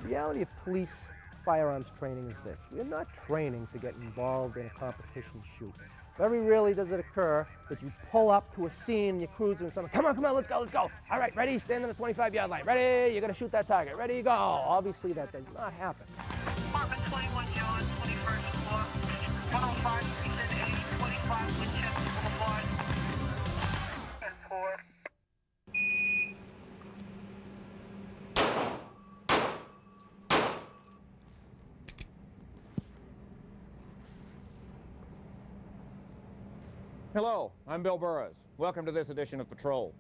The reality of police firearms training is this. We're not training to get involved in a competition shoot. Very rarely does it occur that you pull up to a scene and you're cruising and someone, come on, let's go, let's go. All right, ready, stand on the 25-yard line. Ready, you're gonna shoot that target. Ready, go. Obviously that does not happen. Apartment 21, John, 21st floor, 105, 380, 25, Winchester Boulevard, and 4. Hello, I'm Bill Burroughs. Welcome to this edition of Patrol.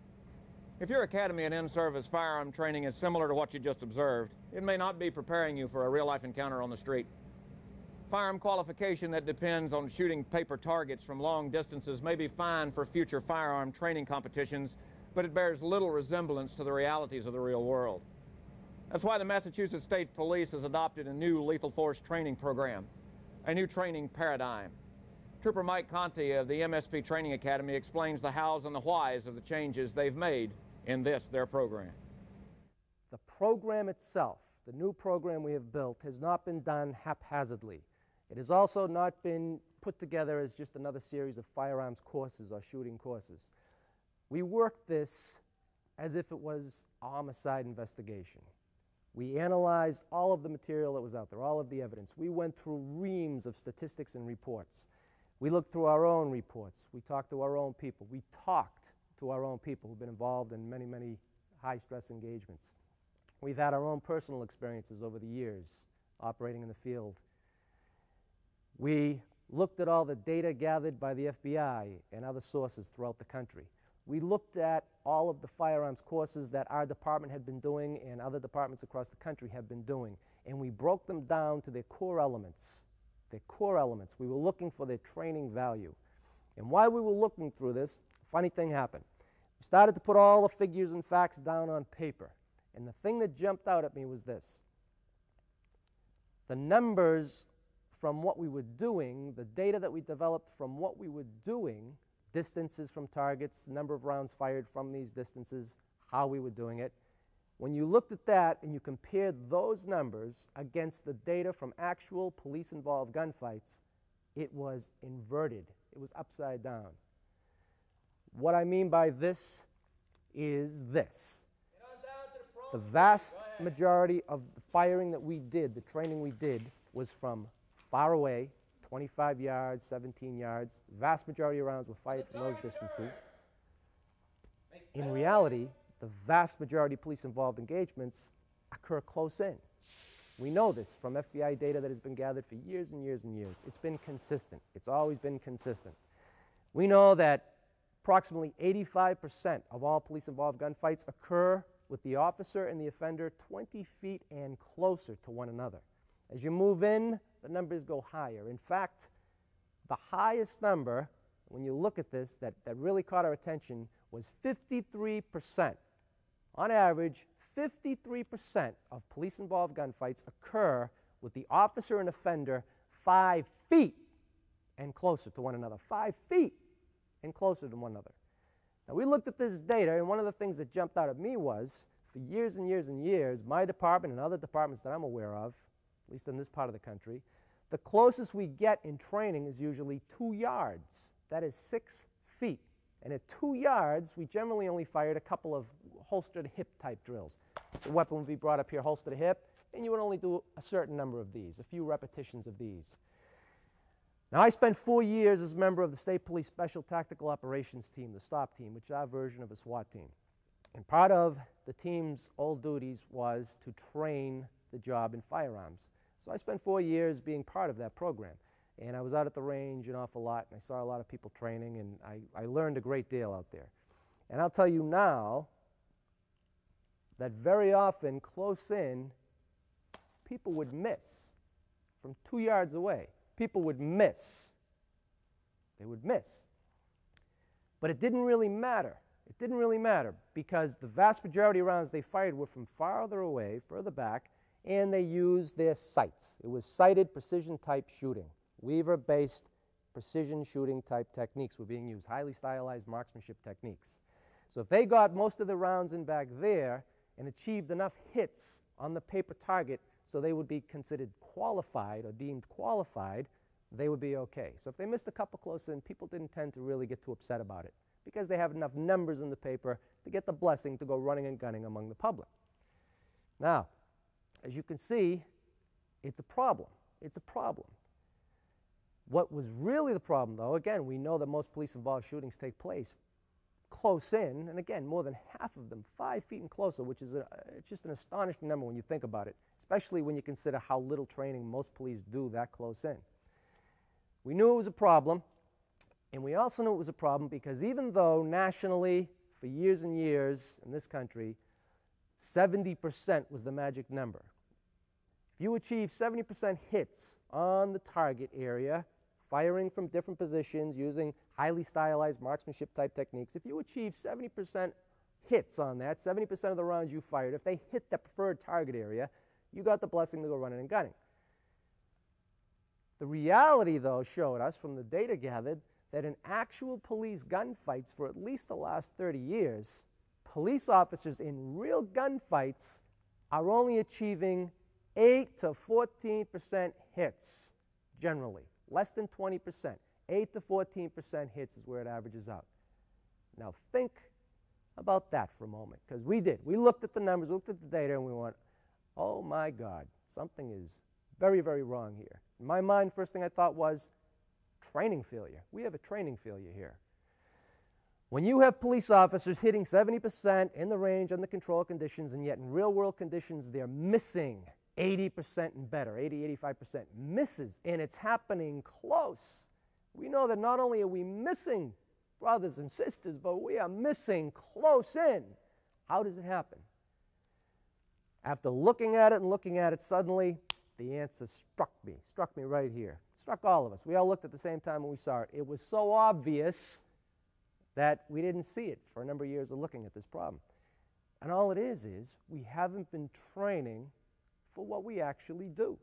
If your academy and in-service firearm training is similar to what you just observed, it may not be preparing you for a real-life encounter on the street. Firearm qualification that depends on shooting paper targets from long distances may be fine for future firearm training competitions, but it bears little resemblance to the realities of the real world. That's why the Massachusetts State Police has adopted a new lethal force training program, a new training paradigm. Trooper Mike Conti of the MSP Training Academy explains the hows and the whys of the changes they've made in their program. The program itself, the new program we have built, has not been done haphazardly. It has also not been put together as just another series of firearms courses or shooting courses. We worked this as if it was a homicide investigation. We analyzed all of the material that was out there, all of the evidence. We went through reams of statistics and reports. We looked through our own reports. We talked to our own people. We talked to our own people who've been involved in many, many high-stress engagements. We've had our own personal experiences over the years operating in the field. We looked at all the data gathered by the FBI and other sources throughout the country. We looked at all of the firearms courses that our department had been doing and other departments across the country have been doing, and we broke them down to their core elements. Their core elements. We were looking for their training value. And while we were looking through this, a funny thing happened. We started to put all the figures and facts down on paper. And the thing that jumped out at me was this. The numbers from what we were doing, the data that we developed from what we were doing, distances from targets, number of rounds fired from these distances, how we were doing it, when you looked at that and you compared those numbers against the data from actual police-involved gunfights, it was inverted. It was upside down. What I mean by this is this. The vast majority of the firing that we did, the training we did, was from far away, 25 yards, 17 yards. The vast majority of rounds were fired from those distances. In reality, the vast majority of police-involved engagements occur close in. We know this from FBI data that has been gathered for years and years and years. It's been consistent. It's always been consistent. We know that approximately 85% of all police-involved gunfights occur with the officer and the offender 20 feet and closer to one another. As you move in, the numbers go higher. In fact, the highest number, when you look at this, that really caught our attention was 53%. On average, 53% of police-involved gunfights occur with the officer and offender 5 feet and closer to one another. 5 feet and closer to one another. Now, we looked at this data, and one of the things that jumped out at me was, for years and years and years, my department and other departments that I'm aware of, at least in this part of the country, the closest we get in training is usually 2 yards. That is 6 feet. And at 2 yards, we generally only fired a couple of holstered hip type drills. The weapon would be brought up here, holster to hip, and you would only do a certain number of these, a few repetitions of these. Now, I spent 4 years as a member of the State Police Special Tactical Operations Team, the STOP team, which is our version of a SWAT team. And part of the team's old duties was to train the job in firearms. So I spent 4 years being part of that program. And I was out at the range an awful lot, and I saw a lot of people training, and I learned a great deal out there. And I'll tell you now that very often, close in, people would miss from 2 yards away. People would miss. They would miss. But it didn't really matter. It didn't really matter because the vast majority of rounds they fired were from farther away, further back, and they used their sights. It was sighted precision type shooting. Weaver-based precision shooting type techniques were being used, highly stylized marksmanship techniques. So if they got most of the rounds in back there and achieved enough hits on the paper target so they would be considered qualified or deemed qualified, they would be okay. So if they missed a couple close in, people didn't tend to really get too upset about it because they have enough numbers in the paper to get the blessing to go running and gunning among the public. Now, as you can see, it's a problem. It's a problem. What was really the problem, though, again, we know that most police-involved shootings take place close in, and again, more than half of them 5 feet and closer, which is it's just an astonishing number when you think about it, especially when you consider how little training most police do that close in. We knew it was a problem, and we also knew it was a problem because even though nationally, for years and years in this country, 70% was the magic number. If you achieve 70% hits on the target area, firing from different positions using highly stylized marksmanship type techniques, if you achieve 70% hits on that, 70% of the rounds you fired, if they hit the preferred target area, you got the blessing to go running and gunning. The reality, though, showed us from the data gathered that in actual police gunfights for at least the last 30 years, police officers in real gunfights are only achieving 8 to 14% hits, generally. Less than 20%. 8 to 14% hits is where it averages out. Now think about that for a moment, because we did. We looked at the numbers, looked at the data, and we went, oh my God, something is very, very wrong here. In my mind, first thing I thought was training failure. We have a training failure here. When you have police officers hitting 70% in the range under control conditions, and yet in real-world conditions they're missing 80% and better, 80, 85% misses, and it's happening close. We know that not only are we missing brothers and sisters, but we are missing close in. How does it happen? After looking at it, suddenly the answer struck me right here. Struck all of us. We all looked at the same time when we saw it. It was so obvious that we didn't see it for a number of years of looking at this problem. And all it is we haven't been training for what we actually do.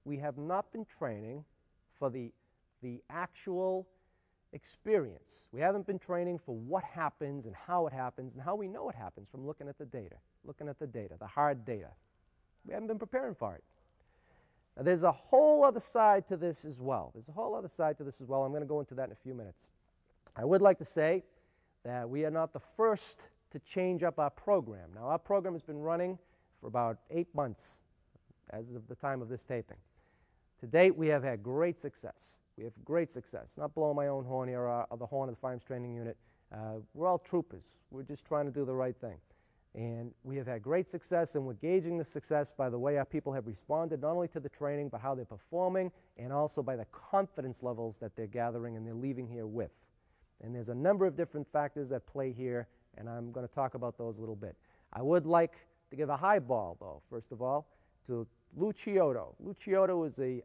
We have not been training for the actual experience. We haven't been training for what happens and how we know it happens from looking at the data, the hard data. We haven't been preparing for it. Now, there's a whole other side to this as well. I'm going to go into that in a few minutes. I would like to say that we are not the first to change up our program. Now, our program has been running for about 8 months as of the time of this taping. To date, we have had great success. Not blowing my own horn here or the horn of the Firearms Training Unit. We're all troopers. We're just trying to do the right thing. And we have had great success, and we're gauging the success by the way our people have responded, not only to the training, but how they're performing, and also by the confidence levels that they're gathering and they're leaving here with. And there's a number of different factors that play here, and I'm going to talk about those a little bit. I would like to give a highball, though, first of all, to Lou Chiodo. Lou Chiodo is a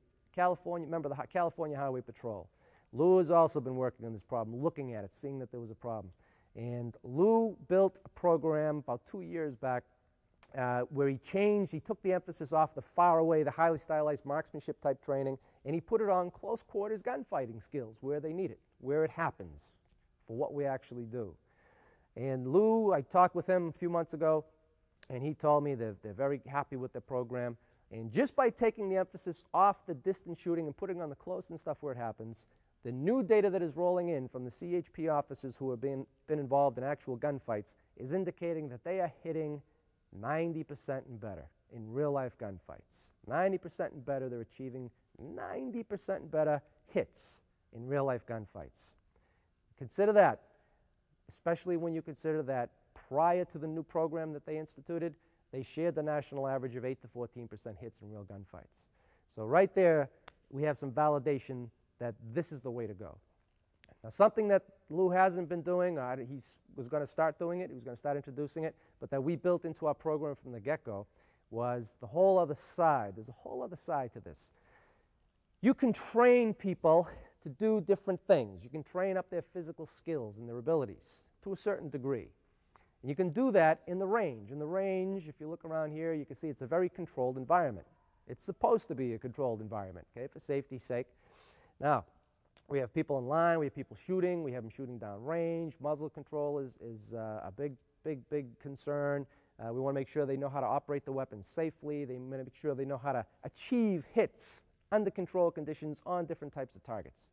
member of the California Highway Patrol. Lou has also been working on this problem, looking at it, seeing that there was a problem. And Lou built a program about 2 years back where he took the emphasis off the far away, the highly stylized marksmanship type training, and he put it on close quarters gunfighting skills where they need it, where it happens, for what we actually do. And Lou, I talked with him a few months ago, and he told me that they're very happy with the program. And just by taking the emphasis off the distance shooting and putting on the close and stuff where it happens, the new data that is rolling in from the CHP officers who have been involved in actual gunfights is indicating that they are hitting 90% and better in real-life gunfights. 90% and better, they're achieving 90% and better hits in real-life gunfights. Consider that, especially when you consider that prior to the new program that they instituted, they shared the national average of 8 to 14% hits in real gunfights. So right there, we have some validation that this is the way to go. Now, something that Lou hasn't been doing, he was going to start doing it, he was going to start introducing it, but that we built into our program from the get-go was the whole other side. There's a whole other side to this. You can train people to do different things. You can train up their physical skills and their abilities to a certain degree. And you can do that in the range. In the range, if you look around here, you can see it's a very controlled environment. It's supposed to be a controlled environment, okay, for safety's sake. Now, we have people in line, we have people shooting, we have them shooting down range. Muzzle control is a big concern. We want to make sure they know how to operate the weapon safely. They want to make sure they know how to achieve hits under controlled conditions on different types of targets.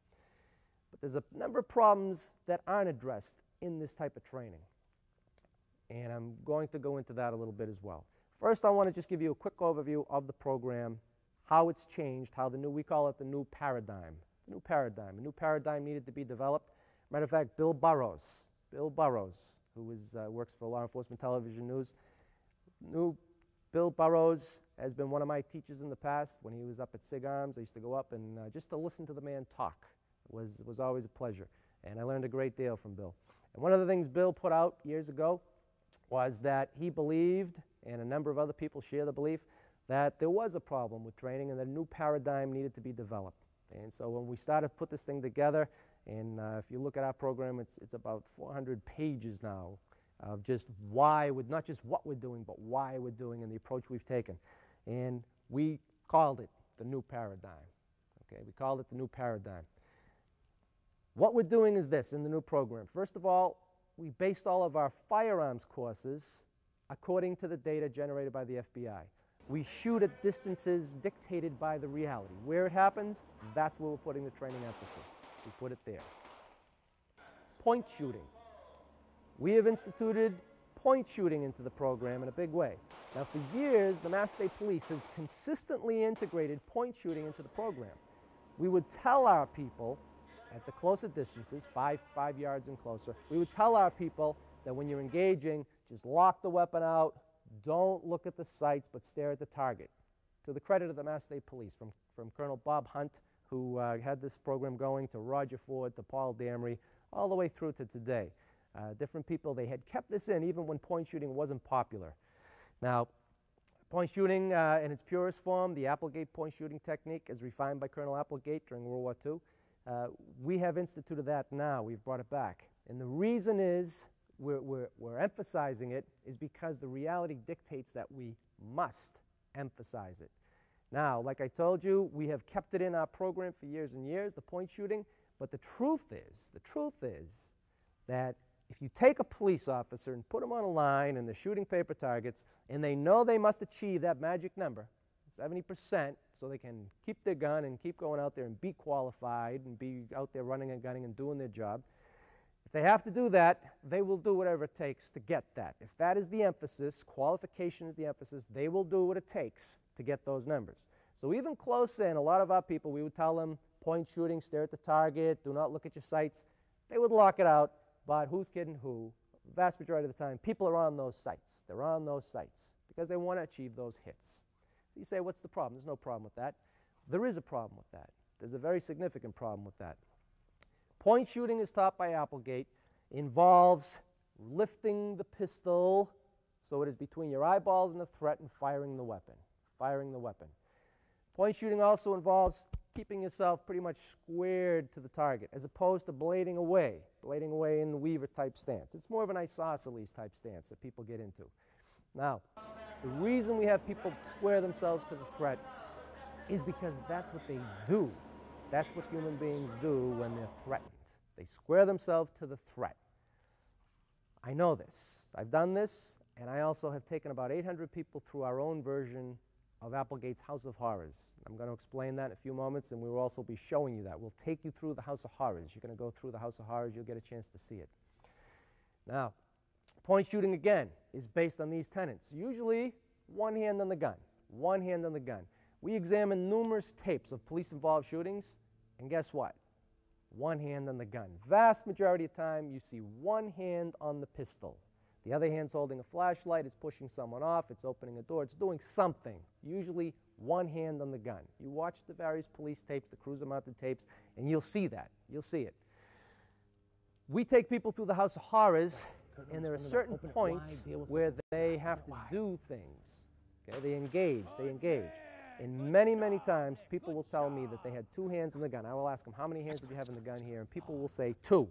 But there's a number of problems that aren't addressed in this type of training. And I'm going to go into that a little bit as well. First, I want to just give you a quick overview of the program, how it's changed, how we call it the new paradigm. The new paradigm. A new paradigm needed to be developed. Matter of fact, Bill Burrows, who works for Law Enforcement Television News, Bill Burrows has been one of my teachers in the past. When he was up at SIG Arms, I used to go up and just to listen to the man talk was always a pleasure. And I learned a great deal from Bill. And one of the things Bill put out years ago was that he believed, and a number of other people share the belief, that there was a problem with training and that a new paradigm needed to be developed. And so when we started to put this thing together, and if you look at our program, it's about 400 pages now of just why, not just what we're doing, but why we're doing and the approach we've taken. And we called it the new paradigm. Okay, we called it the new paradigm. What we're doing is this in the new program. First of all, we based all of our firearms courses according to the data generated by the FBI. We shoot at distances dictated by the reality. Where it happens, that's where we're putting the training emphasis. We put it there. Point shooting. We have instituted point shooting into the program in a big way. Now, for years, the Mass State Police has consistently integrated point shooting into the program. We would tell our people at the closer distances, 5 yards and closer, we would tell our people that when you're engaging, just lock the weapon out, don't look at the sights, but stare at the target. To the credit of the Mass State Police, from Colonel Bob Hunt, who had this program going, to Roger Ford, to Paul Damery, all the way through to today. Different people, they had kept this in even when point shooting wasn't popular. Now, point shooting in its purest form, the Applegate point shooting technique as refined by Colonel Applegate during World War II, we have instituted that now. We've brought it back. And the reason is we're emphasizing it is because the reality dictates that we must emphasize it. Now, like I told you, we have kept it in our program for years and years, the point shooting, but the truth is that if you take a police officer and put them on a line and they're shooting paper targets and they know they must achieve that magic number, 70%, so they can keep their gun and keep going out there and be qualified and be out there running and gunning and doing their job. If they have to do that, they will do whatever it takes to get that. If that is the emphasis, qualification is the emphasis, they will do what it takes to get those numbers. So even close in, a lot of our people, we would tell them, point shooting, stare at the target, do not look at your sights. They would lock it out, but who's kidding who? The vast majority of the time, people are on those sights. They're on those sights because they want to achieve those hits. So you say, what's the problem? There's no problem with that. There is a problem with that. There's a very significant problem with that. Point shooting, as taught by Applegate, involves lifting the pistol so it is between your eyeballs and the threat and firing the weapon. Firing the weapon. Point shooting also involves keeping yourself pretty much squared to the target as opposed to blading away in the Weaver type stance. It's more of an isosceles type stance that people get into. Now, the reason we have people square themselves to the threat is because that's what they do. That's what human beings do when they're threatened. They square themselves to the threat. I know this. I've done this, and I also have taken about 800 people through our own version of Applegate's House of Horrors. I'm going to explain that in a few moments, and we will also be showing you that. We'll take you through the House of Horrors. You're going to go through the House of Horrors. You'll get a chance to see it. Now, point shooting, again, is based on these tenets. Usually, one hand on the gun. One hand on the gun. We examine numerous tapes of police-involved shootings, and guess what? One hand on the gun. Vast majority of the time, you see one hand on the pistol. The other hand's holding a flashlight, it's pushing someone off, it's opening a door, it's doing something. Usually one hand on the gun. You watch the various police tapes, the cruiser-mounted tapes, and you'll see that. You'll see it. We take people through the House of Horrors, and there are certain points where they have to do things. Okay? They engage. And many, many times, people will tell me that they had two hands in the gun. I will ask them, how many hands did you have in the gun here? And people will say two.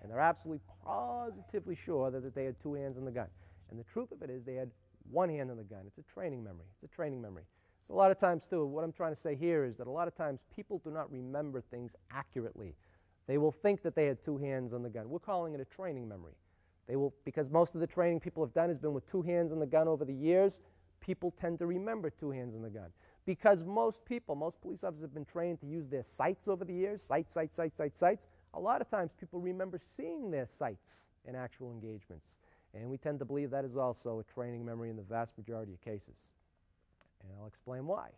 And they're absolutely positively sure that they had two hands in the gun. And the truth of it is they had one hand in the gun. It's a training memory. It's a training memory. So a lot of times, too, what I'm trying to say here is that a lot of times people do not remember things accurately. They will think that they had two hands on the gun. We're calling it a training memory. Because most of the training people have done has been with two hands on the gun over the years, people tend to remember two hands on the gun. Because most police officers have been trained to use their sights over the years, sights. A lot of times people remember seeing their sights in actual engagements. And we tend to believe that is also a training memory in the vast majority of cases. And I'll explain why.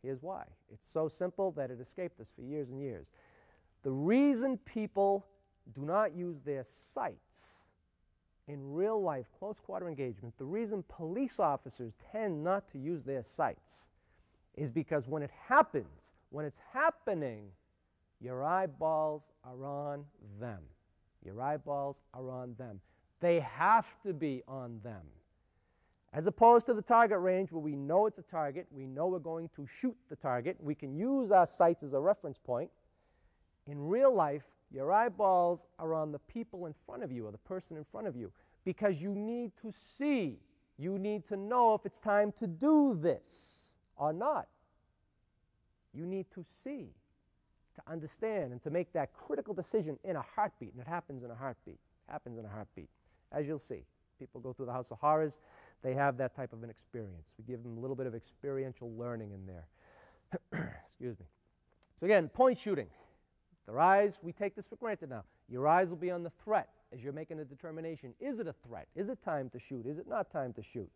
Here's why. It's so simple that it escaped us for years and years. The reason people do not use their sights in real life close quarter engagement, the reason police officers tend not to use their sights is because when it happens, when it's happening, your eyeballs are on them. Your eyeballs are on them. They have to be on them. As opposed to the target range where we know it's a target, we know we're going to shoot the target, we can use our sights as a reference point. In real life, your eyeballs are on the people in front of you or the person in front of you because you need to see. You need to know if it's time to do this or not. You need to see, to understand, and to make that critical decision in a heartbeat. And it happens in a heartbeat. It happens in a heartbeat. As you'll see, people go through the House of Horrors. They have that type of an experience. We give them a little bit of experiential learning in there. Excuse me. So again, point shooting. Their eyes, we take this for granted now. Your eyes will be on the threat as you're making a determination. Is it a threat? Is it time to shoot? Is it not time to shoot?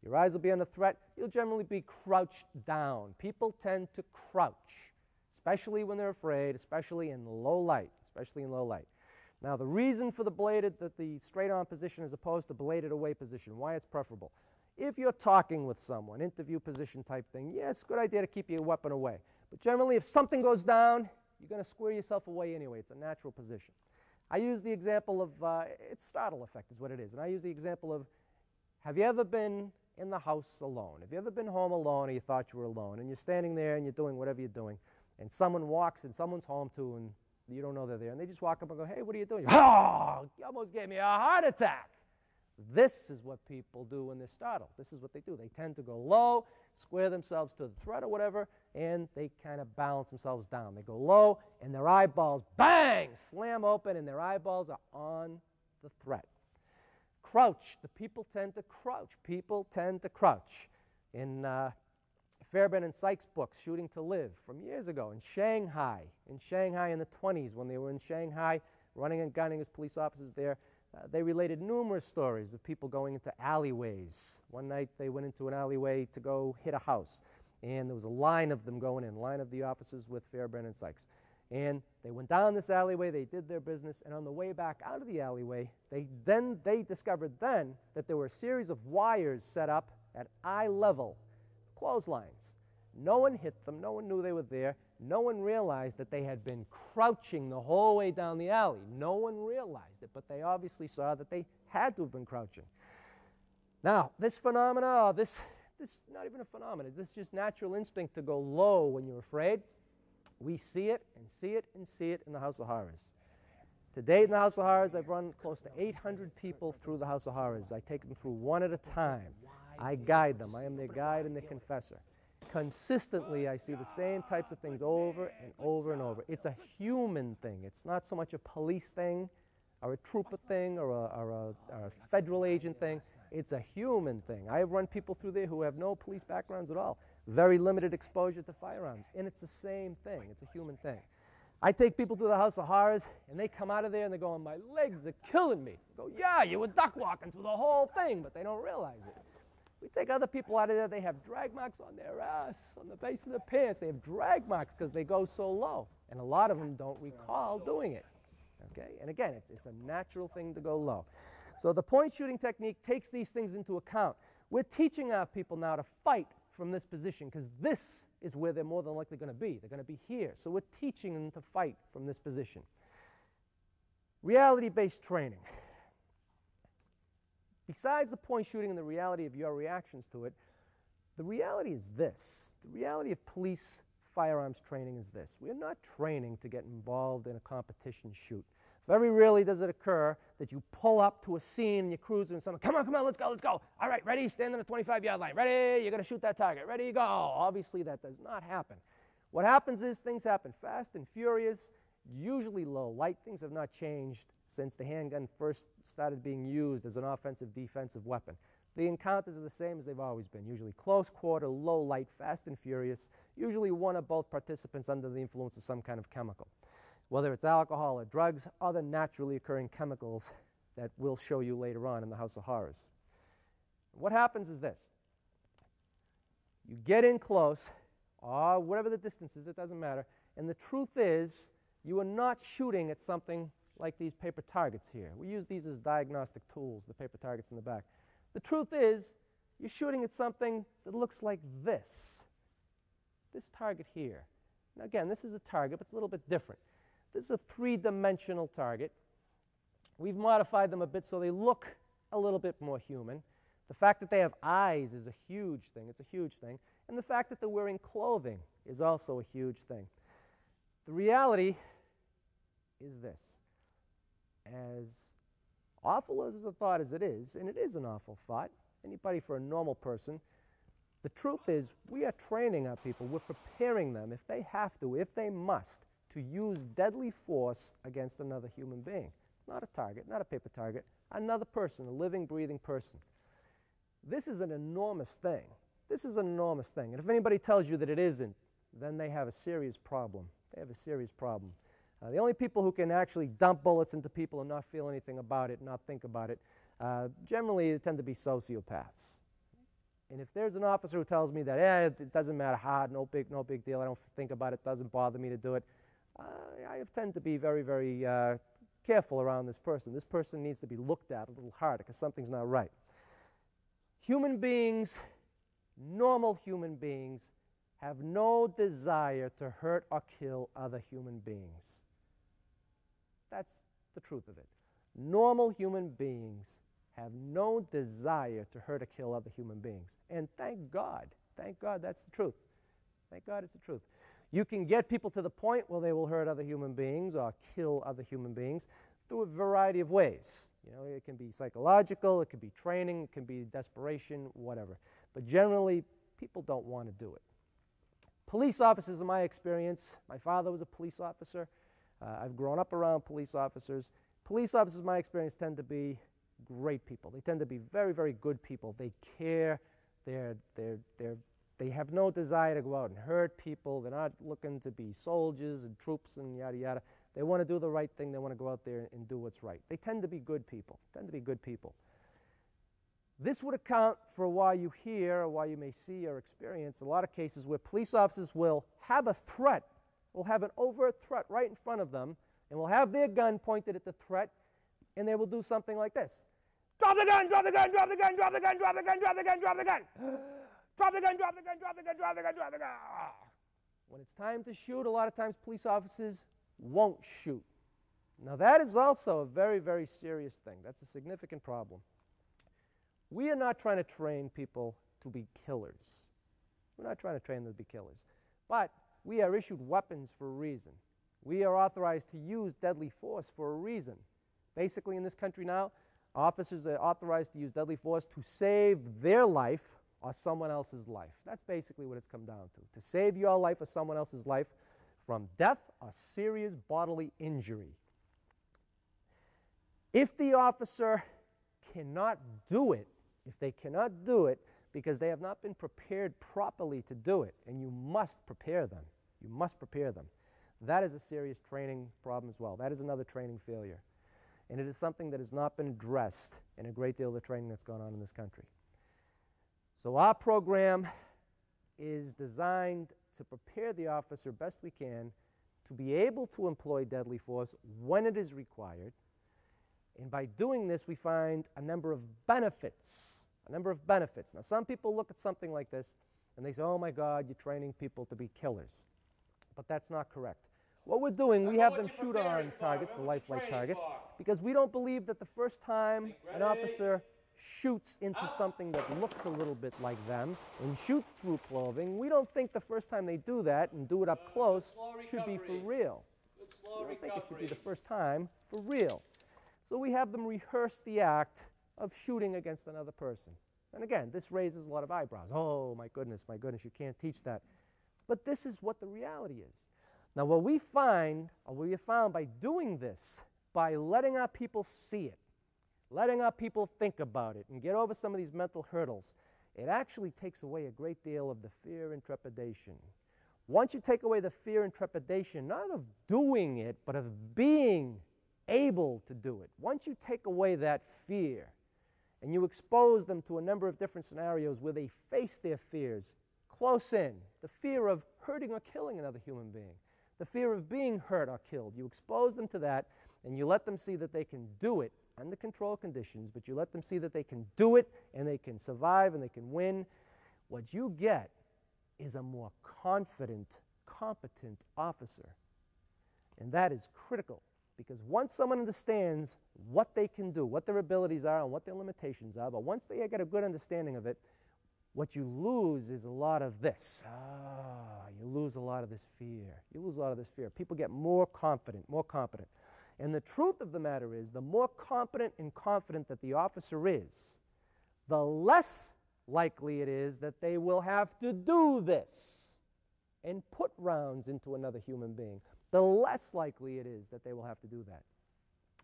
Your eyes will be on the threat. You'll generally be crouched down. People tend to crouch, especially when they're afraid, especially in low light, Now, the reason for the straight-on position as opposed to bladed away position, why it's preferable. If you're talking with someone, interview position type thing, yes, good idea to keep your weapon away. But generally, if something goes down, you're going to square yourself away anyway. It's a natural position. I use the example of, it's startle effect is what it is. And I use the example of, have you ever been in the house alone? Have you ever been home alone or you thought you were alone and you're standing there and you're doing whatever you're doing and someone walks and someone's home too and you don't know they're there and they just walk up and go, hey, what are you doing? Oh, you almost gave me a heart attack. This is what people do when they're startled. This is what they do. They tend to go low, square themselves to the threat or whatever, and they kind of balance themselves down. They go low and their eyeballs, bang, slam open and their eyeballs are on the threat. Crouch. The people tend to crouch. People tend to crouch. In Fairbairn and Sykes' books, Shooting to Live, from years ago, in Shanghai in the 20s, when they were in Shanghai, running and gunning as police officers there, they related numerous stories of people going into alleyways. One night they went into an alleyway to go hit a house, and there was a line of them going in, line of the officers with Fairbairn and Sykes. And they went down this alleyway, they did their business, and on the way back out of the alleyway, they discovered then that there were a series of wires set up at eye level, clotheslines. No one hit them, no one knew they were there, no one realized that they had been crouching the whole way down the alley. No one realized it, but they obviously saw that they had to have been crouching. Now, this phenomena, this not even a phenomenon, this is just natural instinct to go low when you're afraid. We see it and see it and see it in the House of Horrors. To date in the House of Horrors, I've run close to 800 people through the House of Horrors. I take them through one at a time. I guide them. I am their guide and their confessor. Consistently, I see the same types of things over and over and over. It's a human thing. It's not so much a police thing or a trooper thing or a federal agent thing. It's a human thing. I have run people through there who have no police backgrounds at all. Very limited exposure to firearms. And it's the same thing. It's a human thing. I take people through the House of Horrors, and they come out of there and they go, my legs are killing me. I go, yeah, you were duck walking through the whole thing, but they don't realize it. We take other people out of there, they have drag marks on their ass, on the base of their pants. They have drag marks because they go so low. And a lot of them don't recall doing it. Okay? And again, it's a natural thing to go low. So the point shooting technique takes these things into account. We're teaching our people now to fight from this position because this is where they're more than likely going to be. They're going to be here. So we're teaching them to fight from this position. Reality-based training. Besides the point shooting and the reality of your reactions to it, the reality is this. The reality of police firearms training is this. We're not training to get involved in a competition shoot. Very rarely does it occur that you pull up to a scene and you're cruising and someone, come on, let's go. All right, ready, stand on the 25-yard line. Ready, you're going to shoot that target. Ready, go. Obviously, that does not happen. What happens is things happen fast and furious, usually low light. Things have not changed since the handgun first started being used as an offensive defensive weapon. The encounters are the same as they've always been, usually close quarter, low light, fast and furious, usually one or both participants under the influence of some kind of chemical. Whether it's alcohol or drugs, other naturally occurring chemicals that we'll show you later on in the House of Horrors. What happens is this. You get in close, or whatever the distance is, it doesn't matter, and the truth is you are not shooting at something like these paper targets here. We use these as diagnostic tools, the paper targets in the back. The truth is you're shooting at something that looks like this target here. Now again, this is a target, but it's a little bit different. This is a three-dimensional target. We've modified them a bit so they look a little bit more human. The fact that they have eyes is a huge thing. It's a huge thing. And the fact that they're wearing clothing is also a huge thing. The reality is this. As awful as a thought as it is, and it is an awful thought, anybody for a normal person, the truth is we are training our people. We're preparing them, if they have to, if they must, to use deadly force against another human being. It's not a target, not a paper target, another person, a living, breathing person. This is an enormous thing. This is an enormous thing. And if anybody tells you that it isn't, then they have a serious problem. They have a serious problem. The only people who can actually dump bullets into people and not feel anything about it, not think about it, generally tend to be sociopaths. And if there's an officer who tells me that, it doesn't matter, no big deal, I don't think about it, doesn't bother me to do it, I tend to be very, very careful around this person. This person needs to be looked at a little harder because something's not right. Human beings, normal human beings, have no desire to hurt or kill other human beings. That's the truth of it. Normal human beings have no desire to hurt or kill other human beings. And thank God that's the truth. Thank God it's the truth. You can get people to the point where they will hurt other human beings or kill other human beings through a variety of ways. You know, it can be psychological, it can be training, it can be desperation, whatever. But generally, people don't want to do it. Police officers, in my experience, my father was a police officer. I've grown up around police officers. Police officers, in my experience, tend to be great people. They tend to be very, very good people. They care. They have no desire to go out and hurt people. They're not looking to be soldiers and troops and yada, yada. They want to do the right thing. They want to go out there and do what's right. They tend to be good people, This would account for why you hear or why you may see or experience a lot of cases where police officers will have a threat, will have an overt threat right in front of them, and will have their gun pointed at the threat, and they will do something like this. Drop the gun, drop the gun, drop the gun, drop the gun, drop the gun, drop the gun, drop the gun. Drop the gun, drop the gun, drop the gun, drop the gun, drop the gun. When it's time to shoot, a lot of times police officers won't shoot. Now that is also a very, very serious thing. That's a significant problem. We are not trying to train people to be killers. We're not trying to train them to be killers. But we are issued weapons for a reason. We are authorized to use deadly force for a reason. Basically, in this country now, officers are authorized to use deadly force to save their life or someone else's life. That's basically what it's come down to save your life or someone else's life from death or serious bodily injury. If the officer cannot do it, if they cannot do it because they have not been prepared properly to do it, and you must prepare them, that is a serious training problem as well. That is another training failure. And it is something that has not been addressed in a great deal of the training that's gone on in this country. So our program is designed to prepare the officer best we can to be able to employ deadly force when it is required. And by doing this, we find a number of benefits. Now, some people look at something like this and they say, oh my God, you're training people to be killers. But that's not correct. What we're doing, we have them shoot on targets, the lifelike targets, because we don't believe that the first time an officer shoots into something that looks a little bit like them and shoots through clothing, we don't think the first time they do that and do it up close should be for real. We don't think it should be the first time for real. So we have them rehearse the act of shooting against another person. And again, this raises a lot of eyebrows. Oh, my goodness, you can't teach that. But this is what the reality is. Now what we find, or what we have found by doing this, by letting our people see it, letting our people think about it and get over some of these mental hurdles, it actually takes away a great deal of the fear and trepidation. Once you take away the fear and trepidation, not of doing it, but of being able to do it, once you take away that fear and you expose them to a number of different scenarios where they face their fears close in, the fear of hurting or killing another human being, the fear of being hurt or killed, you expose them to that and you let them see that they can do it under controlled conditions, but you let them see that they can do it and they can survive and they can win. What you get is a more confident, competent officer. And that is critical, because once someone understands what they can do, what their abilities are and what their limitations are, but once they get a good understanding of it, what you lose is a lot of this. You lose a lot of this fear. You lose a lot of this fear. People get more confident, more competent. And the truth of the matter is, the more competent and confident that the officer is, the less likely it is that they will have to do this and put rounds into another human being. The less likely it is that they will have to do that.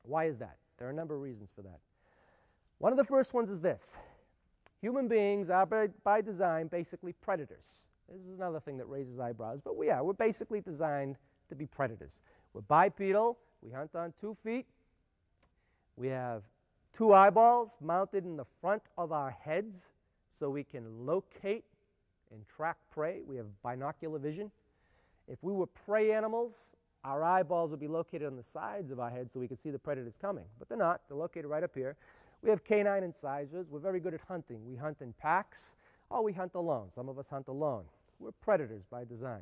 Why is that? There are a number of reasons for that. One of the first ones is this. Human beings are by design basically predators. This is another thing that raises eyebrows, but we're basically designed to be predators. We're bipedal. We hunt on 2 feet. We have 2 eyeballs mounted in the front of our heads so we can locate and track prey. We have binocular vision. If we were prey animals, our eyeballs would be located on the sides of our heads so we could see the predators coming. But they're not. They're located right up here. We have canine incisors. We're very good at hunting. We hunt in packs, or we hunt alone. Some of us hunt alone. We're predators by design.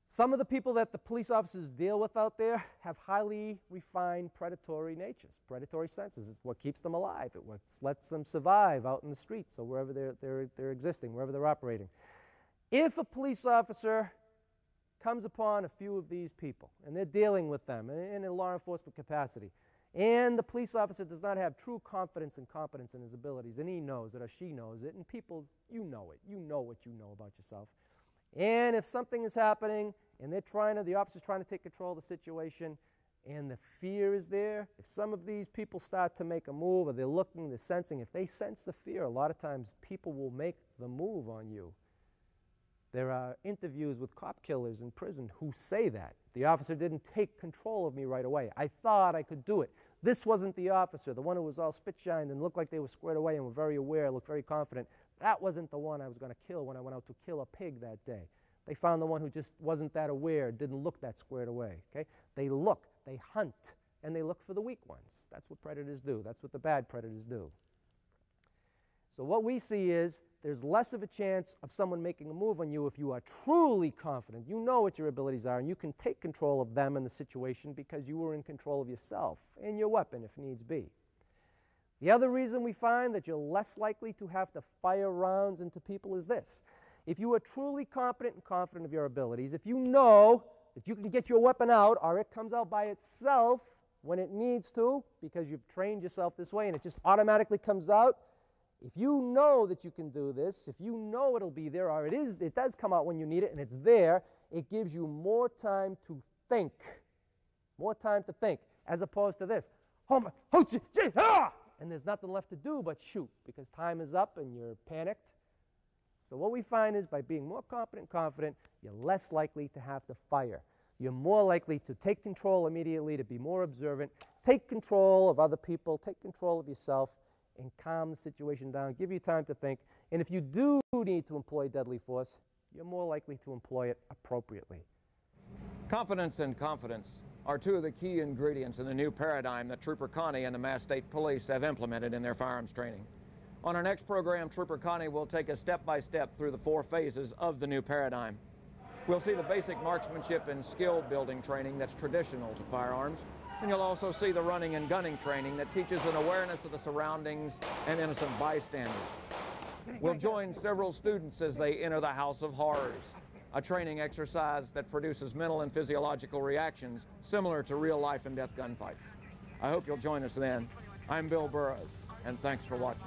Some of the people that the police officers deal with out there have highly refined predatory natures, predatory senses. It's what keeps them alive. It what lets them survive out in the streets or wherever they're existing, wherever they're operating. If a police officer comes upon a few of these people and they're dealing with them in a law enforcement capacity, and the police officer does not have true confidence and competence in his abilities, and he knows it or she knows it, and people, you know it. You know what you know about yourself. And if something is happening and the officer's trying to take control of the situation and the fear is there, if some of these people start to make a move or they're looking, they're sensing, if they sense the fear, a lot of times people will make the move on you. There are interviews with cop killers in prison who say that. The officer didn't take control of me right away. I thought I could do it. This wasn't the officer, the one who was all spit-shined and looked like they were squared away and were very aware, looked very confident. That wasn't the one I was going to kill when I went out to kill a pig that day. They found the one who just wasn't that aware, didn't look that squared away. Okay? They look, they hunt, and they look for the weak ones. That's what predators do. That's what the bad predators do. So what we see is there's less of a chance of someone making a move on you if you are truly confident. You know what your abilities are, and you can take control of them and the situation because you were in control of yourself and your weapon if needs be. The other reason we find that you're less likely to have to fire rounds into people is this. If you are truly competent and confident of your abilities, if you know that you can get your weapon out or it comes out by itself when it needs to because you've trained yourself this way and it just automatically comes out, if you know that you can do this, if you know it'll be there or it does come out when you need it and it's there, it gives you more time to think. More time to think as opposed to this. And there's nothing left to do but shoot because time is up and you're panicked. So what we find is by being more competent and confident, you're less likely to have to fire. You're more likely to take control immediately, to be more observant, take control of other people, take control of yourself, and calm the situation down, give you time to think. And if you do need to employ deadly force, you're more likely to employ it appropriately. Competence and confidence are 2 of the key ingredients in the new paradigm that Trooper Conti and the Mass State Police have implemented in their firearms training. On our next program, Trooper Conti will take us step-by-step through the 4 phases of the new paradigm. We'll see the basic marksmanship and skill building training that's traditional to firearms, and you'll also see the running and gunning training that teaches an awareness of the surroundings and innocent bystanders. We'll join several students as they enter the House of Horrors, a training exercise that produces mental and physiological reactions similar to real life and death gunfights. I hope you'll join us then. I'm Bill Burroughs, and thanks for watching.